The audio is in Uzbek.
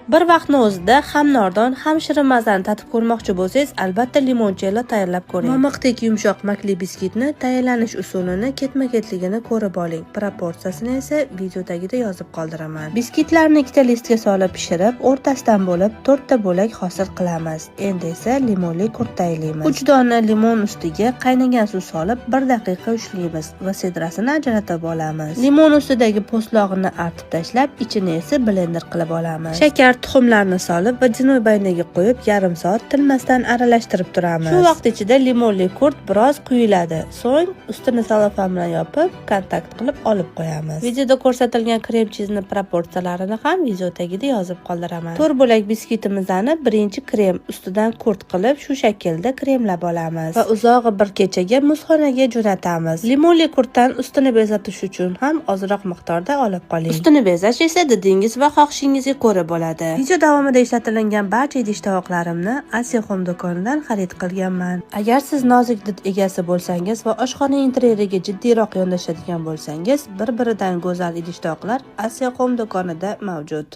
Bir vaqtni o'zida ham nordon, ham shirin mazani tatib ko'rmoqchi bo'lsangiz, albatta limonchelo tayyorlab ko'ring. Momiqdek yumshoq makli biskitni tayyorlanish usulini ketma-ketligini ko'rib oling. Proporsiyasini esa videodagida yozib qoldiraman. Biskitlarni ikkita listga solib pishirib, o'rtasidan bo'lib 4 ta bo'lak hosil qilamiz. Endi esa limonli qurt tayyorlaymiz. 3 dona limon ustiga qaynagan suv solib 1 daqiqa ushlaymiz va sidrasini ajratib olamiz. Limon ustidagi po'stlog'ini artib tashlab, ichini esa blender qilib olamiz. Shakar, tuxumlarni solib va jinoybayniga qo'yib yarim soat tilmasdan aralashtirib turamiz. Shu vaqt ichida limonli qurt biroz quyiladi. So'ng ustini salofan bilan yopib, kontakt qilib olib qo'yamiz. Videoda ko'rsatilgan krem chizni proporsiyalarini ham video tagida yozib qoldiraman. 4 bo'lak biskitimizni birinchi krem ustidan qurt qilib, shu shaklda kremlab olamiz va uzog'i bir kechaga muzxonaga jo'natamiz. Limonli qurtdan ustini bezatish uchun ham ozroq miqdorda olib qoling. Ustini bezash esa didingiz va xohishingizga ko'ra bo'ladi. Video davomida ishlatilgan barcha idish-tovoqlarimni Asiya Home do'konidan xarid qilganman. Agar siz nozik did egasi bo'lsangiz va oshxona interyeriga jiddiyroq yondashadigan bo'lsangiz, bir-biridan go'zal idish-tovoqlar Asiya Home do'konida mavjud.